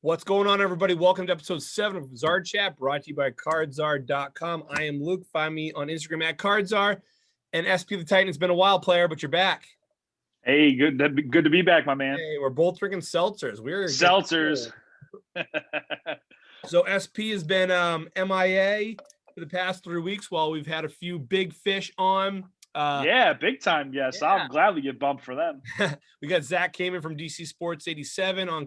What's going on, everybody? Welcome to episode 7 of Czar Chat, brought to you by CardCzar.com. I am Luke. Find me on Instagram at Card Czar. And SP the Titan, it's been a while, player, but you're back. Hey, good to be back, my man. Hey, we're both drinking seltzers. We're seltzers. So SP has been MIA for the past 3 weeks while we've had a few big fish on. Yeah, big time. Yes, yeah. I'll gladly get bumped for them. We got Zach Kamen from DC Sports 87 on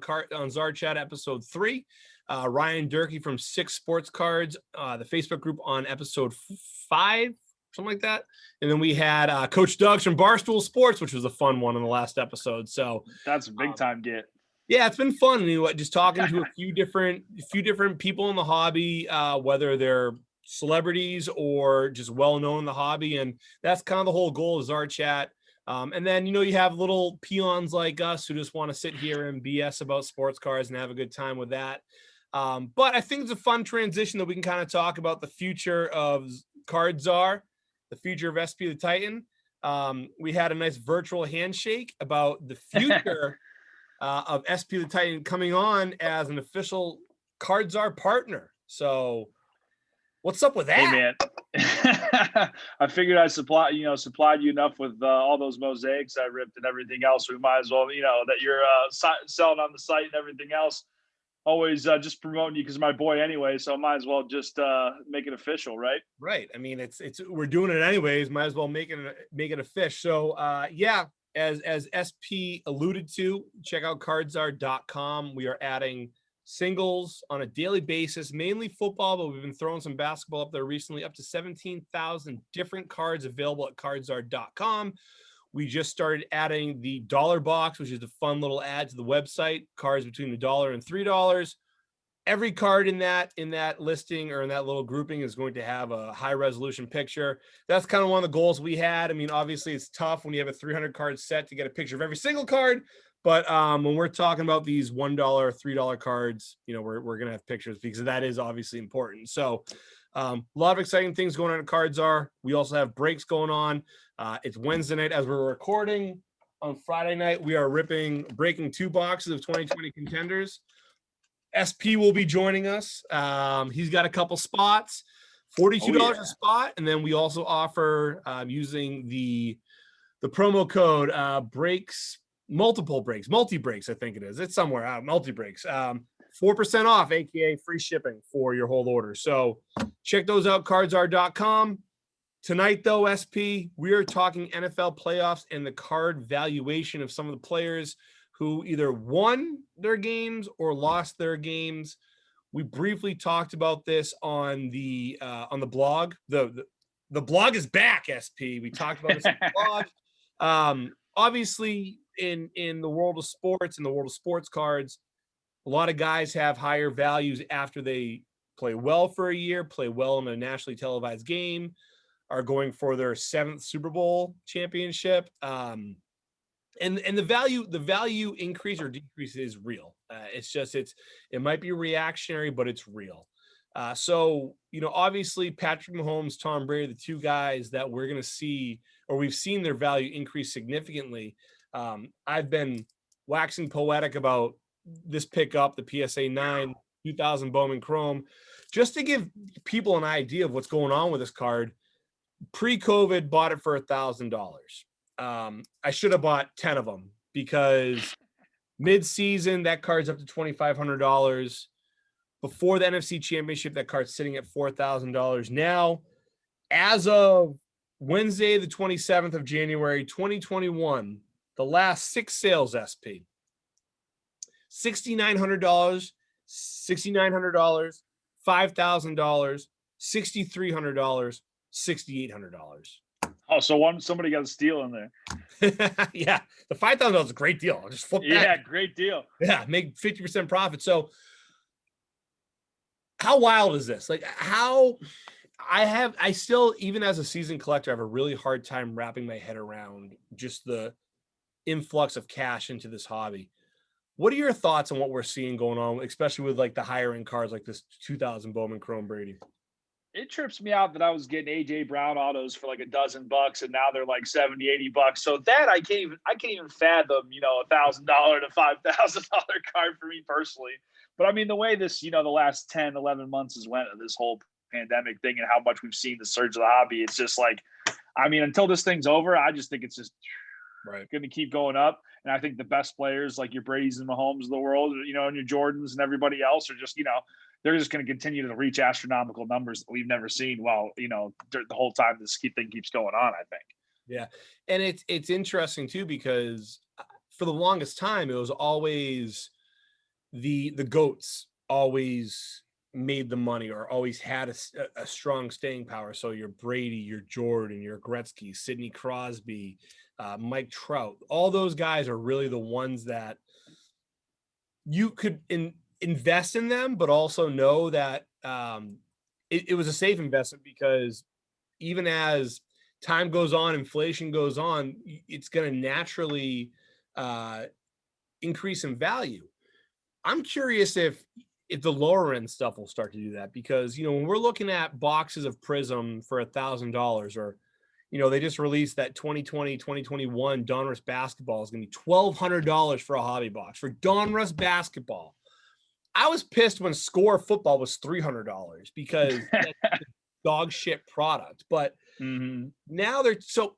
Czar Chat episode 3. Ryan Durkee from 6 Sports Cards, the Facebook group on episode 5, something like that. And then we had Coach Doug's from Barstool Sports, which was a fun one in the last episode. So that's a big time get. Yeah, it's been fun. Just talking to a few different people in the hobby, whether they're celebrities or just well-known in the hobby. And that's kind of the whole goal of Czar Chat. And then, you have little peons like us who just want to sit here and BS about sports cars and have a good time with that. But I think it's a fun transition that we can kind of talk about the future of Card Czar, the future of SP the Titan. We had a nice virtual handshake about the future of SP the Titan coming on as an official Card Czar partner. So what's up with that? Hey, man. I figured I supplied you enough with all those mosaics I ripped and everything else. We might as well, that you're selling on the site and everything else. Always just promoting you because my boy anyway. So I might as well just make it official, right? Right. I mean, it's we're doing it anyways. Might as well make it a fish. So yeah, as SP alluded to, check out CardCzar.com. We are adding singles on a daily basis, mainly football, but we've been throwing some basketball up there recently, up to 17,000 different cards available at CardCzar.com. We just started adding the dollar box, which is a fun little add to the website, cards between $1 and $3. Every card in that listing or in that little grouping is going to have a high resolution picture. That's kind of one of the goals we had. I mean, obviously it's tough when you have a 300 card set to get a picture of every single card. But when we're talking about these $1, $3 cards, we're going to have pictures because that is obviously important. So a lot of exciting things going on at Card Czar. We also have breaks going on. It's Wednesday night as we're recording. On Friday night, we are breaking 2 boxes of 2020 contenders. SP will be joining us. He's got a couple spots, $42 a spot. And then we also offer using the promo code multi-breaks, I think it is. It's somewhere out, multi-breaks. 4% off, aka free shipping for your whole order. So check those out, CardCzar.com. Tonight, though, SP, we are talking NFL playoffs and the card valuation of some of the players who either won their games or lost their games. We briefly talked about this on the blog. The blog is back, SP. We talked about this on the blog. Obviously, in the world of sports, in the world of sports cards, a lot of guys have higher values after they play well for a year, play well in a nationally televised game, are going for their 7th Super Bowl championship. And the value increase or decrease is real. It might be reactionary, but it's real. So, obviously Patrick Mahomes, Tom Brady, the 2 guys that we're going to see, or we've seen their value increase significantly. I've been waxing poetic about this pickup, the PSA 9 2000 Bowman Chrome, just to give people an idea of what's going on with this card. Pre-COVID, bought it for $1,000. I should have bought 10 of them because mid-season, that card's up to $2,500. Before the NFC Championship, that card's sitting at $4,000. Now, as of Wednesday, the 27th of January, 2021, the last 6 sales, SP, $6,900, $6,900, $5,000, $6,300, $6,800. Oh, so somebody got a steal in there. Yeah, the $5,000 is a great deal. I'll just flip that. Yeah, great deal. Yeah, make 50% profit. So how wild is this? Like, how I still, even as a seasoned collector, I have a really hard time wrapping my head around just the influx of cash into this hobby. What are your thoughts on what we're seeing going on, especially with like the higher end cards like this 2000 Bowman Chrome Brady? it trips me out that I was getting AJ Brown autos for like $12 and now they're like $70-$80. So that I can't even fathom, $1,000 to $5,000 card for me personally. But I mean, the way this, the last 10, 11 months has went of this whole pandemic thing and how much we've seen the surge of the hobby, it's just like, I mean, until this thing's over, I just think it's just going to keep going up. And I think the best players like your Brady's and Mahomes of the world, and your Jordans and everybody else are just, they're just going to continue to reach astronomical numbers that we've never seen. Well, the whole time this thing keeps going on, I think. Yeah. And it's interesting too, because for the longest time, it was always the GOATs always made the money or always had a strong staying power. So your Brady, your Jordan, your Gretzky, Sidney Crosby, Mike Trout, all those guys are really the ones that you could invest in them, but also know that it was a safe investment, because even as time goes on, inflation goes on, it's going to naturally increase in value. I'm curious if the lower end stuff will start to do that, because, when we're looking at boxes of Prizm for $1,000, or, they just released that 2020, 2021 Donruss basketball is going to be $1,200 for a hobby box for Donruss basketball. I was pissed when Score football was $300 because that's a dog shit product, but now so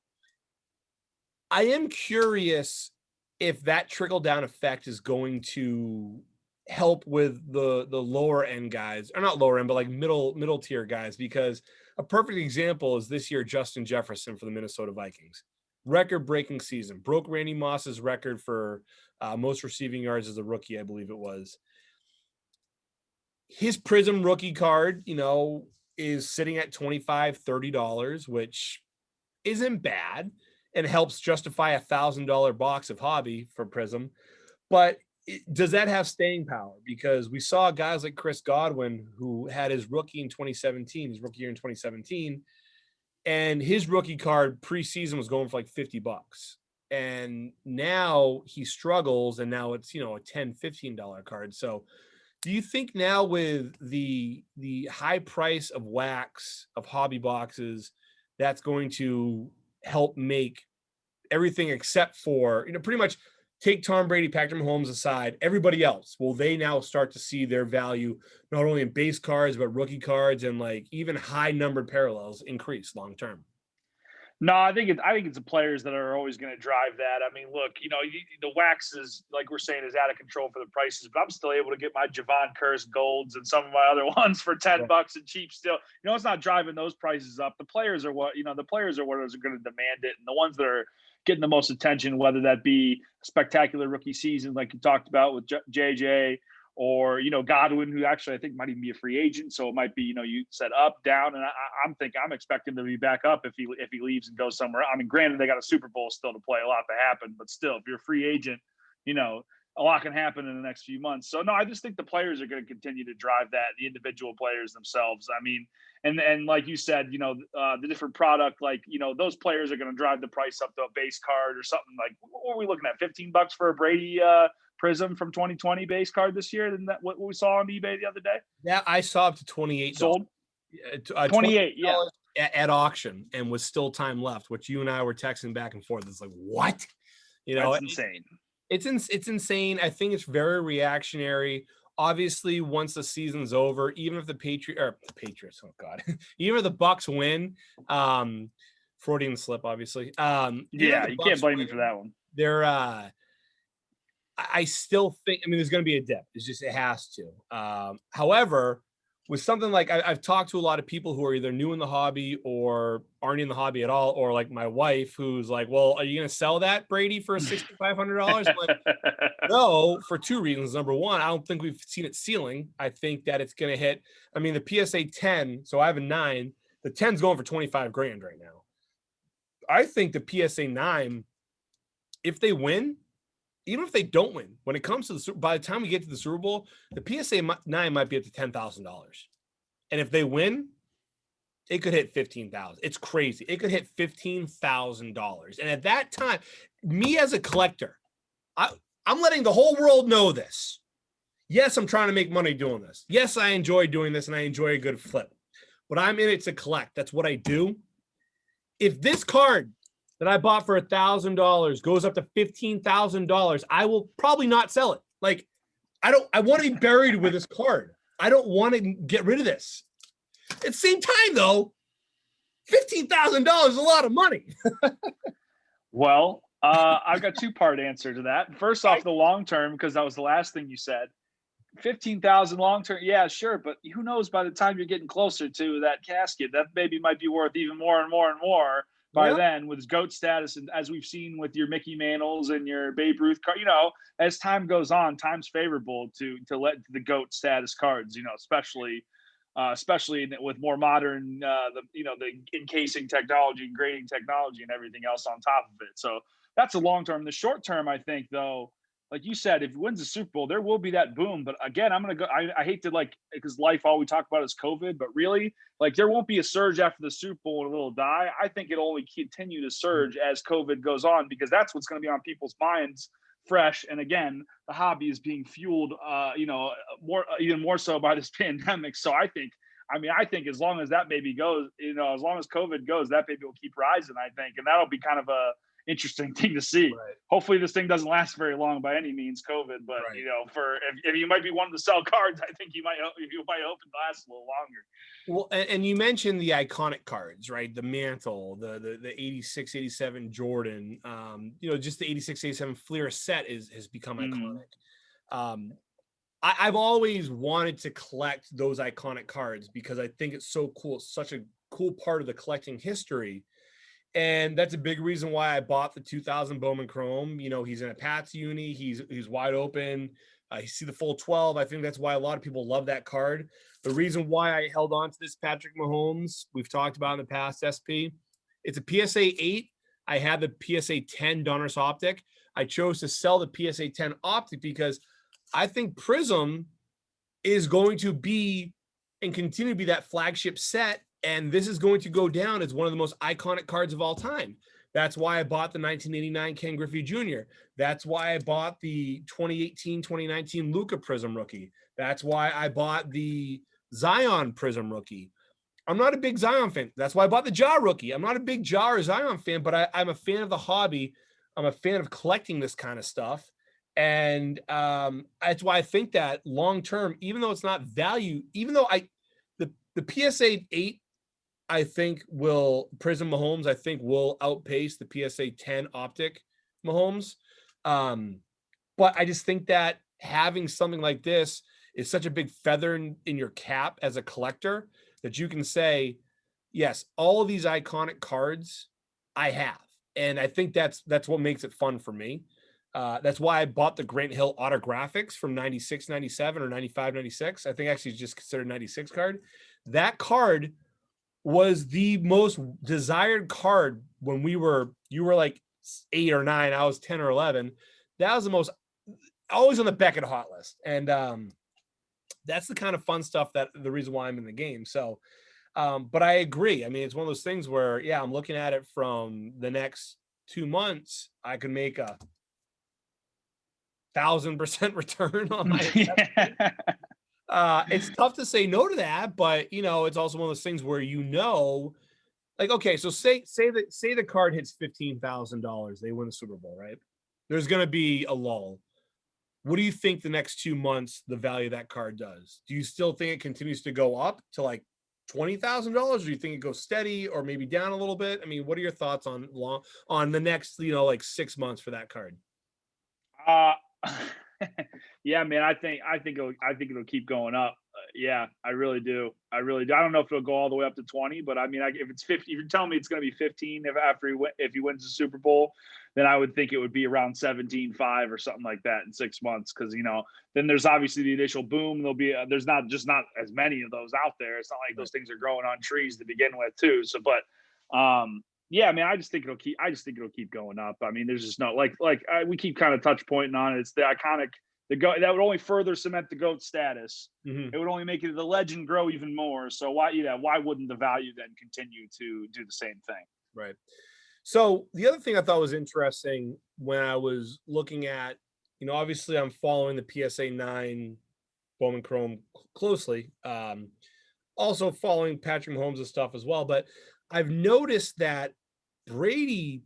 I am curious if that trickle down effect is going to help with the lower end guys, or not lower end, but like middle tier guys, because a perfect example is this year Justin Jefferson for the Minnesota Vikings. Record breaking season, broke Randy Moss's record for most receiving yards as a rookie, I believe it was. His Prizm rookie card, is sitting at $25, $30, which isn't bad and helps justify $1,000 box of hobby for Prizm. But does that have staying power? Because we saw guys like Chris Godwin, who had his rookie in 2017, his rookie year in 2017, and his rookie card preseason was going for like $50. And now he struggles, and now it's, a $10, $15 card. So do you think now with the high price of wax of hobby boxes, that's going to help make everything except for, pretty much take Tom Brady, Patrick Mahomes aside, everybody else, will they now start to see their value not only in base cards, but rookie cards and like even high numbered parallels increase long term? No, I think it's the players that are always going to drive that. I mean, look, the wax is, like we're saying, is out of control for the prices, but I'm still able to get my Javon Curse golds and some of my other ones for $10 and cheap still. It's not driving those prices up. The players are what are going to demand it, and the ones that are getting the most attention, whether that be a spectacular rookie season like you talked about with JJ, or Godwin, who actually I think might even be a free agent, so it might be you said up, down, and I'm expecting to be back up if he leaves and goes somewhere. I mean, granted they got a Super Bowl still to play, a lot to happen, but still, if you're a free agent, a lot can happen in the next few months. So no, I just think the players are going to continue to drive that, the individual players themselves. I mean, and like you said, the different product, like those players are going to drive the price up to a base card or something. Like, what are we looking at? $15 for a Brady Prizm from 2020 base card this year than that what we saw on eBay the other day? Yeah, I saw up to $28 sold. 28, yeah, at auction, and was still time left, which you and I were texting back and forth. It's like, what? That's insane. It's insane. I think it's very reactionary. Obviously, once the season's over, even if the Patriots, oh God, even if the Bucs win, Freudian slip, obviously. Yeah, you can't blame me for that one. They're I still think, there's going to be a dip. It has to. However, with something like I've talked to a lot of people who are either new in the hobby or aren't in the hobby at all, or like my wife, who's like, well, are you going to sell that Brady for $6,500? I'm like, no, for two reasons. Number one, I don't think we've seen it ceiling. I think that it's going to hit. The PSA 10, so I have a 9. The 10's going for $25,000 right now. I think the PSA 9, if they win, even if they don't win, when it comes to by the time we get to the Super Bowl, the PSA 9 might be up to $10,000. And if they win, it could hit $15,000. It's crazy. It could hit $15,000. And at that time, me as a collector, I'm letting the whole world know this. Yes, I'm trying to make money doing this. Yes, I enjoy doing this, and I enjoy a good flip. but I'm in it to collect. That's what I do. If this card that I bought for $1,000 goes up to $15,000, I will probably not sell it. Like, I want to be buried with this card. I don't want to get rid of this. At the same time, though, $15,000 is a lot of money. Well, I've got two-part answer to that. First off, the long term, because that was the last thing you said. 15,000 long term, yeah, sure, but who knows? By the time you're getting closer to that casket, that baby might be worth even more and more and more by then, with his GOAT status, and as we've seen with your Mickey Mantles and your Babe Ruth card. As time goes on, time's favorable to let the GOAT status cards. Especially with more modern, the encasing technology and grading technology and everything else on top of it. So that's a long term. The short term, I think, though, like you said, if he wins the Super Bowl, there will be that boom. But again, I'm going to go, I hate to, because life, all we talk about is COVID, but really, there won't be a surge after the Super Bowl and it'll die. I think it'll only continue to surge as COVID goes on, because that's what's going to be on people's minds fresh. And again, the hobby is being fueled, even more so by this pandemic. So I think as long as that baby goes, as long as COVID goes, that baby will keep rising, I think. And that'll be kind of a interesting thing to see. Right. Hopefully this thing doesn't last very long by any means, COVID, but right. if you might be wanting to sell cards, I think you might hope it lasts a little longer. Well, and you mentioned the iconic cards, right? The Mantle, the 86, 87 Jordan, just the 86, 87 Fleer set has become iconic. I've always wanted to collect those iconic cards because I think it's so cool. It's such a cool part of the collecting history. And that's a big reason why I bought the 2000 Bowman Chrome. He's in a Pats uni. He's wide open. You see the full 12. I think that's why a lot of people love that card. The reason why I held on to this Patrick Mahomes, we've talked about in the past, SP. It's a PSA 8. I had the PSA 10 Donruss Optic. I chose to sell the PSA 10 Optic because I think Prizm is going to be and continue to be that flagship set. And this is going to go down as one of the most iconic cards of all time. That's why I bought the 1989 Ken Griffey Jr. That's why I bought the 2018, 2019 Luka Prizm rookie. That's why I bought the Zion Prizm rookie. I'm not a big Zion fan. That's why I bought the Ja rookie. I'm not a big Ja or Zion fan, but I'm a fan of the hobby. I'm a fan of collecting this kind of stuff. And that's why I think that long term, even though it's not value, even though the PSA 8, I think Prizm Mahomes, I think will outpace the PSA 10 Optic Mahomes. But I just think that having something like this is such a big feather in your cap as a collector that you can say, yes, all of these iconic cards I have. And I think that's what makes it fun for me. That's why I bought the Grant Hill autographics from 96, 97 or 95, 96. I think actually it's just considered 96 card. That card was the most desired card when you were like 8 or 9, I was 10 or 11. That was the most, always on the Beckett hot list. And that's the kind of fun stuff that the reason why I'm in the game. So, but I agree. I mean, it's one of those things where, yeah, I'm looking at it from the next 2 months, I could make a 1,000% return on my investment. It's tough to say no to that, but it's also one of those things where like, okay, so say the card hits $15,000, they win the Super Bowl, right? There's going to be a lull. What do you think the next 2 months the value of that card does? Do you still think it continues to go up to like $20,000, or do you think it goes steady or maybe down a little bit? I mean, what are your thoughts on the next, like 6 months for that card? Yeah, man, I think it'll keep going up. Yeah, I really do. I don't know if it'll go all the way up to 20, but I mean, if it's 50, if you're telling me it's going to be 15 if he wins the Super Bowl, then I would think it would be around 17.5 or something like that in 6 months. Because then there's obviously the initial boom. There's not as many of those out there. It's not like those things are growing on trees to begin with, too. So, but yeah, I mean, I just think it'll keep going up. I mean, there's just no we keep kind of touch pointing on it. It's the iconic. That would only further cement the GOAT status. Mm-hmm. It would only make the legend grow even more. So why wouldn't the value then continue to do the same thing? Right. So the other thing I thought was interesting when I was looking at, obviously I'm following the PSA 9 Bowman Chrome closely. also following Patrick Mahomes and stuff as well. But I've noticed that Brady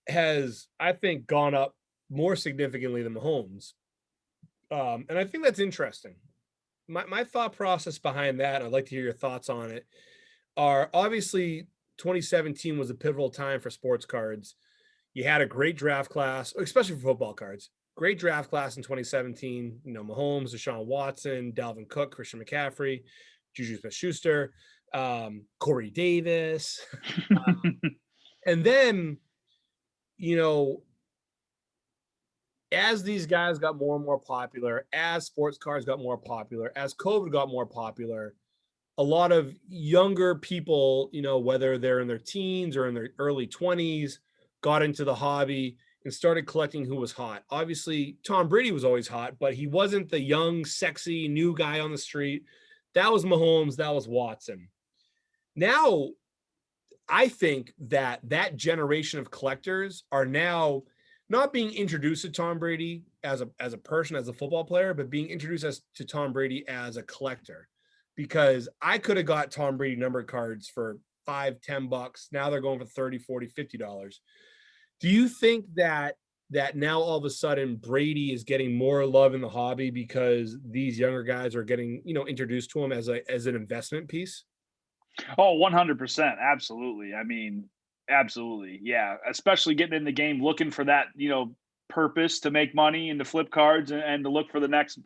has, I think, gone up more significantly than Mahomes. And I think that's interesting. My thought process behind that, I'd like to hear your thoughts on it, are obviously 2017 was a pivotal time for sports cards. You had a great draft class, especially for football cards. Great draft class in 2017. You know, Mahomes, Deshaun Watson, Dalvin Cook, Christian McCaffrey, Juju Smith-Schuster, Corey Davis. And then, you know, as these guys got more and more popular, as sports cards got more popular, as COVID got more popular, a lot of younger people, you know, whether they're in their teens or in their early 20s, got into the hobby and started collecting who was hot. Obviously, Tom Brady was always hot, but he wasn't the young, sexy, new guy on the street. That was Mahomes. That was Watson. Now, I think that that generation of collectors are now not being introduced to Tom Brady as a person, as a football player, but being introduced to Tom Brady as a collector. Because I could have got Tom Brady numbered cards for $5-10. Now they're going for $30-40-50. Do you think that now all of a sudden Brady is getting more love in the hobby because these younger guys are getting, you know, introduced to him as an investment piece? Oh, 100%. Absolutely. I mean, absolutely. Yeah. Especially getting in the game, looking for that, purpose to make money and to flip cards and to look for the next,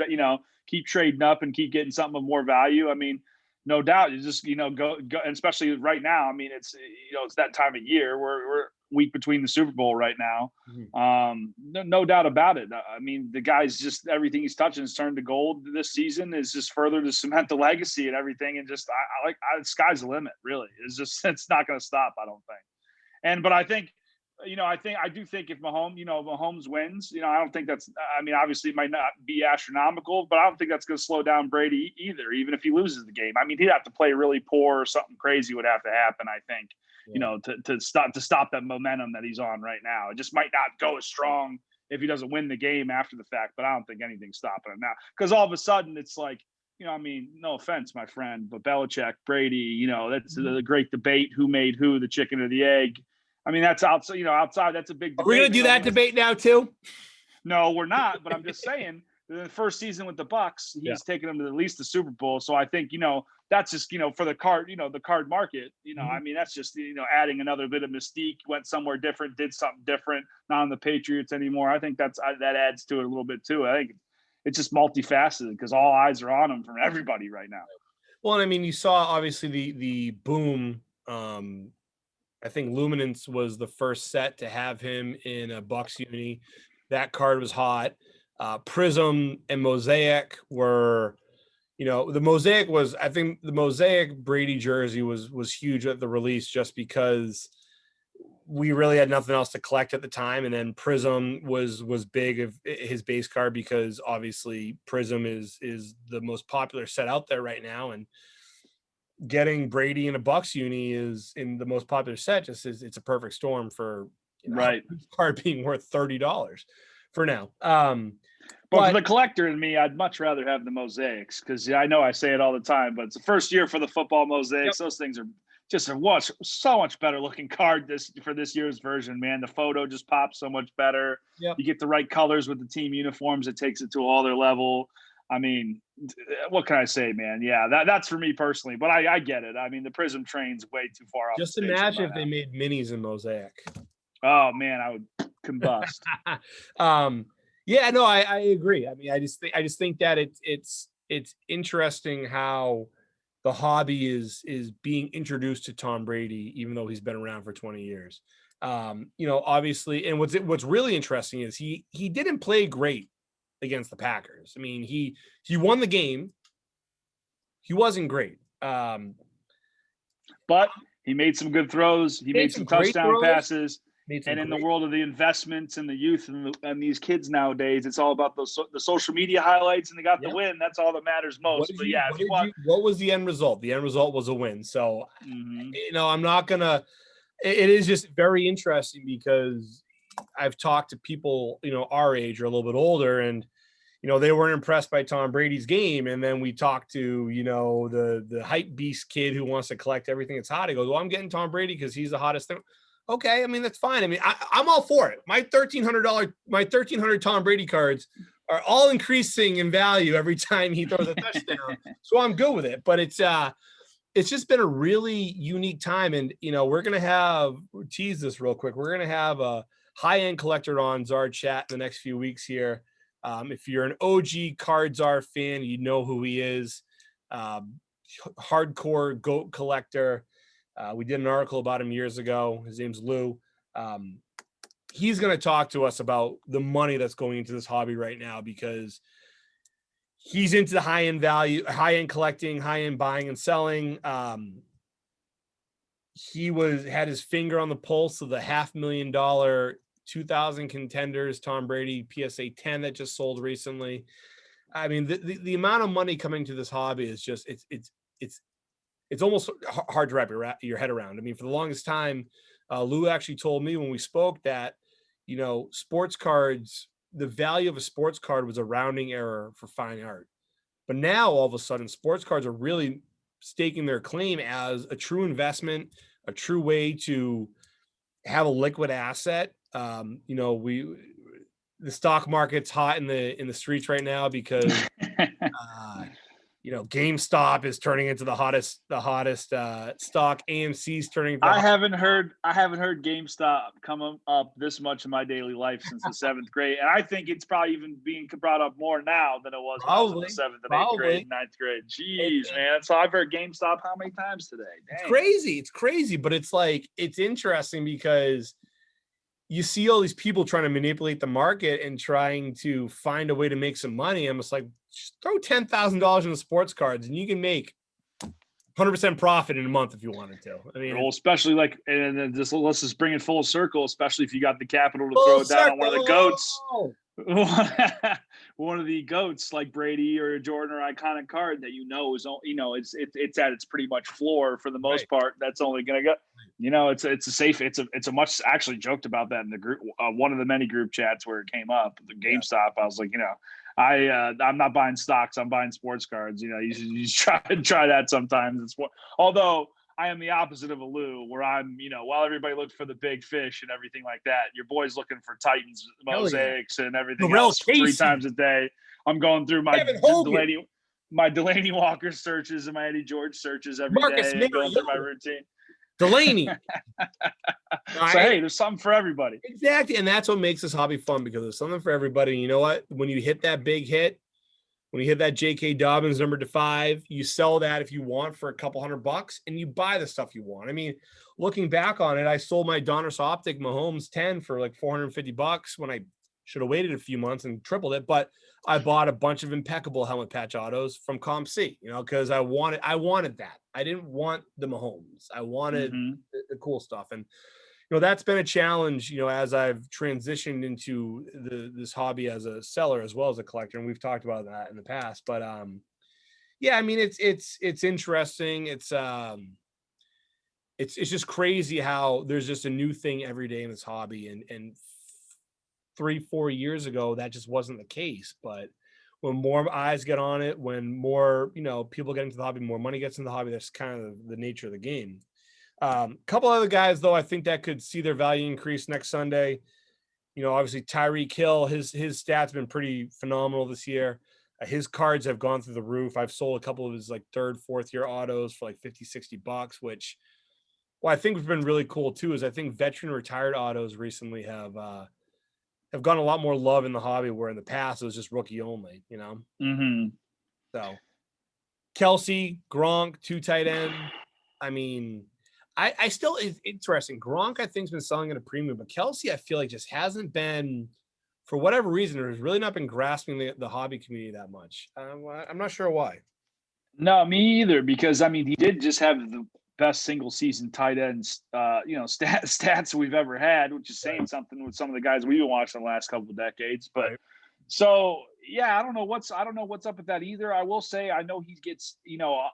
keep trading up and keep getting something of more value. I mean, no doubt you just, go, and especially right now. I mean, it's that time of year. We're week between the Super Bowl right now. No doubt about it. I mean, the guy's just, everything he's touching has turned to gold this season, is just further to cement the legacy and everything. And just, sky's the limit, really. It's not going to stop, I don't think. But I think, I do think if Mahomes wins, I don't think that's, I mean, obviously it might not be astronomical, but I don't think that's going to slow down Brady either, even if he loses the game. I mean, he'd have to play really poor or something crazy would have to happen, I think, to stop that momentum that he's on right now. It just might not go as strong if he doesn't win the game after the fact, but I don't think anything's stopping him now. Because all of a sudden it's like, I mean, no offense, my friend, but Belichick, Brady, that's the great debate, who made who, the chicken or the egg. I mean, that's outside. That's a big debate. Are we going to do that debate now too? No, we're not. But I'm just saying, the first season with the Bucks, he's taken them to at least the Super Bowl. So I think, that's just, for the card, the card market, I mean, that's just, adding another bit of mystique, went somewhere different, did something different, not on the Patriots anymore. I think that adds to it a little bit too. I think it's just multifaceted because all eyes are on him from everybody right now. Well, and I mean, you saw obviously the boom. I think Luminance was the first set to have him in a Bucks uni. That card was hot. Prizm and Mosaic were, the Mosaic was, I think the Mosaic Brady jersey was huge at the release just because we really had nothing else to collect at the time. And then Prizm was big of his base card because obviously Prizm is the most popular set out there right now. And getting Brady in a Bucks uni is in the most popular set. Just it's a perfect storm for right card being worth $30 for now. But for the collector and me, I'd much rather have the Mosaics because I know I say it all the time, but it's the first year for the football Mosaics. Those things are just so much better looking card for this year's version, man. The photo just pops so much better. You get the right colors with the team uniforms. It takes it to all their level. I mean, what can I say, man? Yeah, that's for me personally, but I get it. I mean, the Prizm train's way too far off. Just imagine if they made minis in Mosaic. Oh man, I would combust. Yeah, no, I agree. I mean, I just think that it's interesting how the hobby is being introduced to Tom Brady, even though he's been around for 20 years. Obviously, and what's really interesting is he didn't play great against the Packers. I mean, he won the game. He wasn't great. But he made some good throws. He made some touchdown passes. And in the world of the investments and the youth and these kids nowadays, it's all about the social media highlights, and they got the win. That's all that matters most. What was the end result? The end result was a win. So, I'm not going to – it is just very interesting because I've talked to people, our age or a little bit older, and they weren't impressed by Tom Brady's game. And then we talked to, the hype beast kid who wants to collect everything that's hot. He goes, well, I'm getting Tom Brady because he's the hottest thing. Okay. I mean, that's fine. I mean, I'm all for it. My $1,300 Tom Brady cards are all increasing in value every time he throws a touchdown. So I'm good with it. But it's just been a really unique time. And, we're going to tease this real quick. We're going to have a high-end collector on Czar Chat in the next few weeks here. If you're an OG Card Czar fan, you know who he is. Hardcore GOAT collector. We did an article about him years ago. His name's Lou. He's going to talk to us about the money that's going into this hobby right now, because he's into the high-end value, high-end collecting, high-end buying and selling. He had his finger on the pulse of the $500,000 2000 contenders Tom Brady PSA 10 that just sold recently. I mean, the amount of money coming to this hobby is just it's almost hard to wrap your head around. I mean, for the longest time, Lou actually told me when we spoke that sports cards, the value of a sports card was a rounding error for fine art. But now all of a sudden, sports cards are really staking their claim as a true investment, a true way to have a liquid asset. The stock market's hot in the streets right now because GameStop is turning into the hottest stock. AMC's turning. I haven't heard GameStop come up this much in my daily life since the 7th grade, and I think it's probably even being brought up more now than it was when I was in the 7th and 8th grade, 9th grade. Jeez, man! So I've heard GameStop how many times today? Dang. It's crazy, but it's interesting because you see all these people trying to manipulate the market and trying to find a way to make some money. I'm just like, just throw $10,000 into sports cards and you can make 100% profit in a month if you wanted to. I mean, well, especially let's just bring it full circle, especially if you got the capital to throw it down on one of the goats. One of the goats like Brady or Jordan or iconic card that it's at its pretty much floor for the most part. That's only gonna go. It's a much actually joked about that in the group, one of the many group chats where it came up. The GameStop, I was like, I'm not buying stocks. I'm buying sports cards. You should try that sometimes. Although I am the opposite of a Lou, where I'm, while everybody looked for the big fish and everything like that, your boy's looking for Titans mosaics and everything else 3 times a day. I'm going through my Delaney Walker searches and my Eddie George searches every day, and going through my routine. Delaney. Hey, there's something for everybody. Exactly. And that's what makes this hobby fun, because there's something for everybody. And you know what? When you hit that big hit, when you hit that J.K. Dobbins number to 5, you sell that if you want for a couple $100 and you buy the stuff you want. I mean, looking back on it, I sold my Donruss Optic Mahomes 10 for like $450 when I should have waited a few months and tripled it. But I bought a bunch of impeccable helmet patch autos from Comp C, because I wanted that. I didn't want the Mahomes. I wanted the cool stuff. And, that's been a challenge, as I've transitioned into this hobby as a seller as well as a collector. And we've talked about that in the past, but I mean, it's interesting. It's just crazy how there's just a new thing every day in this hobby. And 3-4 years ago, that just wasn't the case. But when more eyes get on it, when more, people get into the hobby, more money gets into the hobby, that's kind of the nature of the game. Couple other guys, though, I think that could see their value increase next Sunday. Obviously Tyreek Hill, his stats been pretty phenomenal this year. His cards have gone through the roof. I've sold a couple of his like 3rd, 4th year autos for like $50-$60, which, I think has been really cool too, is I think veteran retired autos recently have gotten a lot more love in the hobby, where in the past it was just rookie only, So Kelsey, Gronk, 2 tight end. I mean, I still, it's interesting. Gronk, I think, has been selling at a premium, but Kelsey, I feel like just hasn't been, for whatever reason, or has really not been grasping the hobby community that much. I'm not sure why. No, me either, because I mean, he did just have the best single season tight ends, stats we've ever had, which is saying something with some of the guys we've been watching the last couple of decades. But so, I don't know what's up with that either. I will say, I know he gets,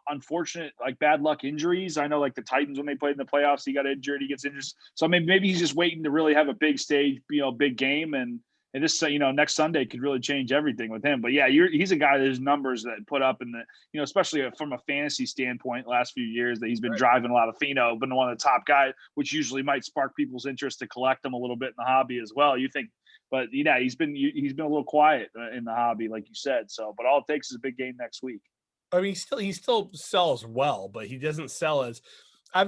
unfortunate, like bad luck injuries. I know like the Titans, when they played in the playoffs, he got injured, he gets injured. So maybe he's just waiting to really have a big stage, big game and And this, next Sunday could really change everything with him. But yeah, he's a guy that his numbers that put up in the, especially from a fantasy standpoint, last few years that he's been driving a lot of, been one of the top guys, which usually might spark people's interest to collect them a little bit in the hobby as well. You think, but he's been a little quiet in the hobby, like you said. So, but all it takes is a big game next week. I mean, he still sells well, but he doesn't sell as I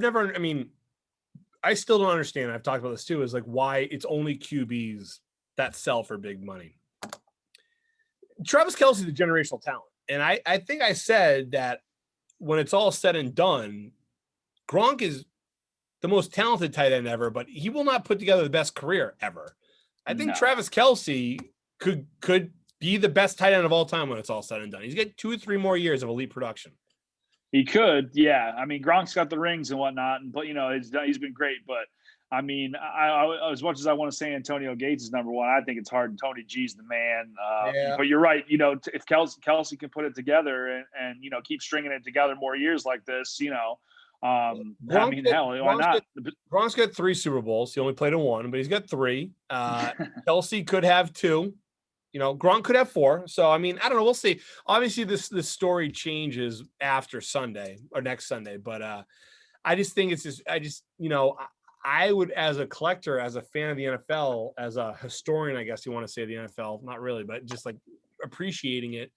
still don't understand. I've talked about this too, is like why it's only QBs that sell for big money. Travis Kelce is a generational talent. And I think I said that when it's all said and done, Gronk is the most talented tight end ever, but he will not put together the best career ever. I think Travis Kelce could be the best tight end of all time when it's all said and done. He's got 2 or 3 more years of elite production. He could, yeah. I mean, Gronk's got the rings and whatnot, but he's been great. But I mean, I as much as I want to say Antonio Gates is number one, I think it's hard. Tony G's the man. But you're right. If Kelce can put it together and keep stringing it together more years like this, why not? Gronk's got 3 Super Bowls. He only played in 1, but he's got 3. Kelce could have 2. Gronk could have 4. So, I mean, I don't know. We'll see. Obviously, this story changes after Sunday or next Sunday. But I just think I would, as a collector, as a fan of the NFL, as a historian, I guess you want to say the NFL, not really, but just like appreciating it.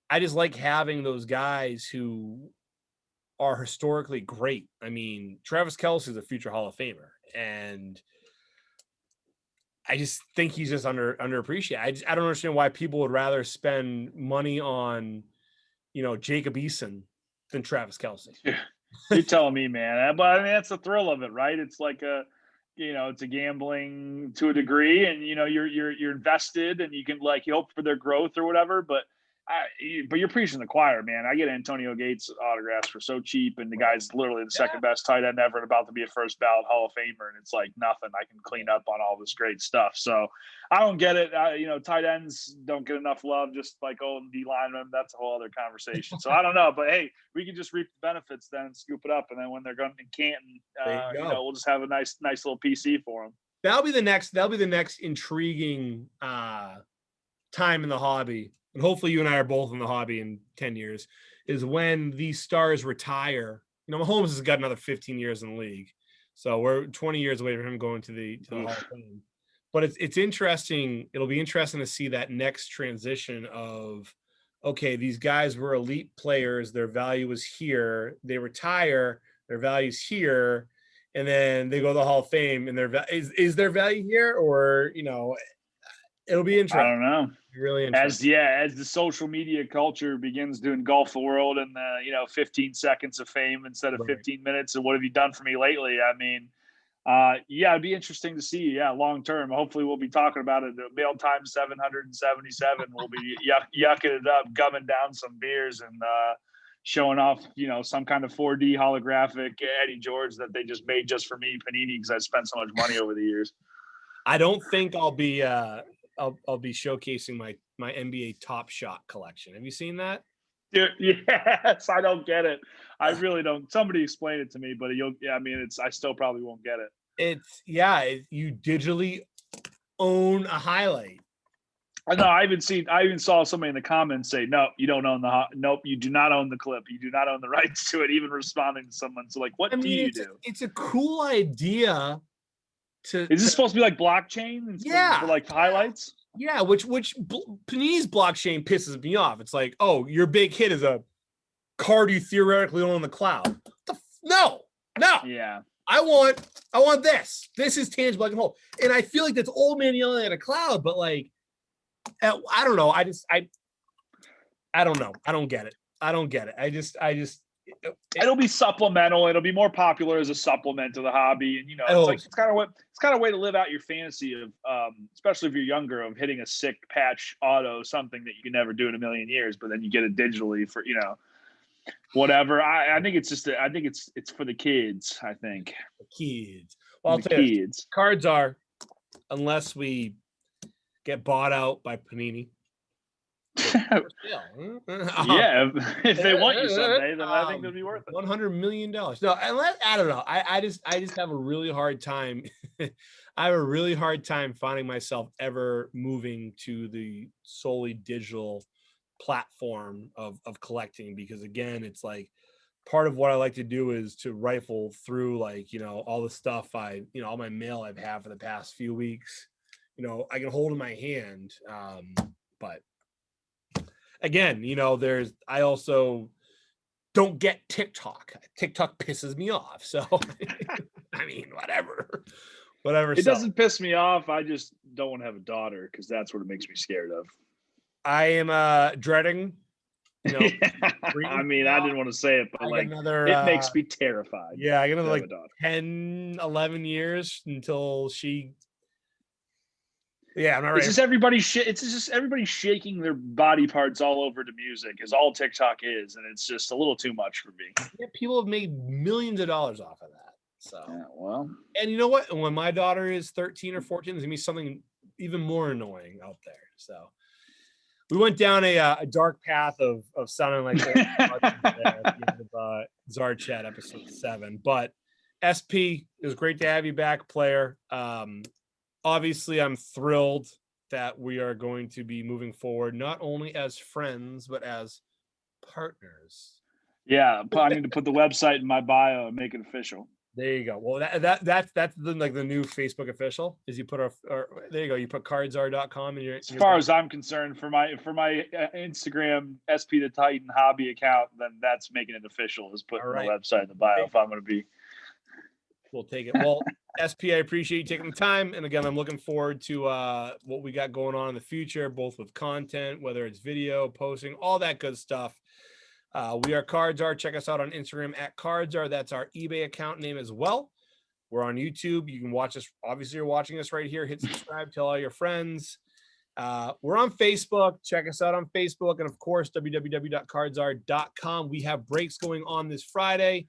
I just like having those guys who are historically great. I mean, Travis Kelce is a future Hall of Famer, and I just think he's just underappreciated. I don't understand why people would rather spend money on, Jacob Eason than Travis Kelce. You're telling me, man. But I mean, that's the thrill of it, right? It's like it's a gambling to a degree, and you're invested, and you can you hope for their growth or whatever. But you're preaching the choir, man. I get Antonio Gates autographs for so cheap, and the guy's literally the second best tight end ever and about to be a first ballot Hall of Famer, and it's like nothing. I can clean up on all this great stuff. So I don't get it. Tight ends don't get enough love, just like D linemen. That's a whole other conversation. So I don't know, but hey, we can just reap the benefits then and scoop it up, and then when they're going in Canton, we'll just have a nice little PC for them. That'll be the next intriguing time in the hobby. And hopefully you and I are both in the hobby in 10 years, is when these stars retire. Mahomes has got another 15 years in the league. So we're 20 years away from him going to the Hall of Fame. But it's interesting. It'll be interesting to see that next transition of, okay, these guys were elite players. Their value was here. They retire. Their value's here. And then they go to the Hall of Fame, and is their value here, or, it'll be interesting. I don't know. Really interesting. As the social media culture begins to engulf the world and 15 seconds of fame instead of 15 minutes, and what have you done for me lately? I mean, it'd be interesting to see. Yeah, long term. Hopefully, we'll be talking about it. The mail time 777. We'll be yucking it up, gumming down some beers, and showing off, some kind of 4D holographic Eddie George that they just made just for me, Panini, because I spent so much money over the years. I don't think I'll be. I'll be showcasing my NBA Top Shot collection. Have you seen that? Dude, yes, I don't get it. I really don't. Somebody explain it to me, but I still probably won't get it. You digitally own a highlight. I know. I even saw somebody in the comments say, "No, you don't own nope, you do not own the clip. You do not own the rights to it." Even responding to someone, so what do you do? It's a cool idea. Is this supposed to be like blockchain? For like highlights? Yeah, which Panini's blockchain pisses me off. It's like, oh, your big hit is a card you theoretically own in the cloud. No. Yeah. I want this. This is tangible. I can hold. And I feel like that's old man yelling at a cloud, but I don't know. I don't know. I don't get it. I just it'll be supplemental. It'll be more popular as a supplement to the hobby, and it's kind of a way to live out your fantasy of, especially if you're younger, of hitting a sick patch auto, something that you can never do in a million years, but then you get it digitally for whatever. I think it's just it's for the kids. I think the kids. Well, I'll tell you, Card Czar, unless we get bought out by Panini, Yeah, if they want you someday, then I think it'd be worth it. $100 million. No, I don't know. I just have a really hard time. I have a really hard time finding myself ever moving to the solely digital platform of collecting, because again, it's like part of what I like to do is to rifle through, like, all the stuff all my mail I've had for the past few weeks, I can hold in my hand. But again, I also don't get TikTok. TikTok pisses me off. So, I mean, whatever. It doesn't piss me off. I just don't want to have a daughter, because that's what it makes me scared of. I am dreading. I mean, I didn't want to say it, but it makes me terrified. Yeah, I got another 10, 11 years until she. Yeah, I'm not ready. It's just everybody shaking their body parts all over to music is all TikTok is, and it's just a little too much for me. Yeah, people have made millions of dollars off of that. So, yeah, well, and you know what? When my daughter is 13 or 14, there's gonna be something even more annoying out there. So, we went down a dark path of sounding like at the end of Zarchat episode 7. But SP, it was great to have you back, player. Obviously, I'm thrilled that we are going to be moving forward, not only as friends, but as partners. Yeah, I need to put the website in my bio and make it official. There you go. Well, that's the new Facebook official. Is you put there you go. You put cardczar.com and as far as I'm concerned, for my Instagram SP the Titan hobby account, then that's making it official. Is putting the website in the bio if I'm going to be. We'll take it. Well, SP, I appreciate you taking the time. And again, I'm looking forward to what we got going on in the future, both with content, whether it's video, posting, all that good stuff. We are Card Czar. Check us out on Instagram at Card Czar. That's our eBay account name as well. We're on YouTube. You can watch us. Obviously, you're watching us right here. Hit subscribe. Tell all your friends. We're on Facebook. Check us out on Facebook. And of course, www.cardczar.com. We have breaks going on this Friday.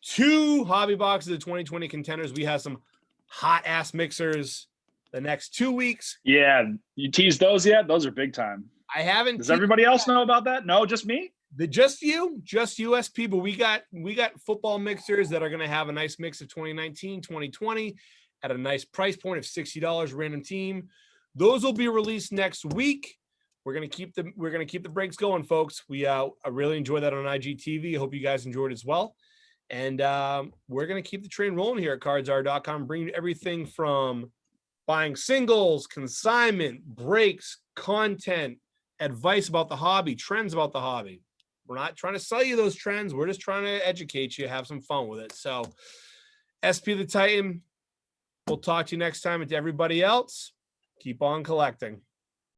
2 hobby boxes of 2020 contenders. We have some hot ass mixers the next 2 weeks. Yeah. You teased those yet? Those are big time. I haven't. Does everybody else know about that? No, just me? Just USP, but we got football mixers that are going to have a nice mix of 2019, 2020 at a nice price point of $60 random team. Those will be released next week. We're going to keep the breaks going, folks. I really enjoy that on IGTV. I hope you guys enjoyed it as well. And we're going to keep the train rolling here at cardczar.com, bringing you everything from buying singles, consignment, breaks, content, advice about the hobby, trends about the hobby. We're not trying to sell you those trends. We're just trying to educate you, have some fun with it. So, SP the Titan, we'll talk to you next time. And to everybody else, keep on collecting.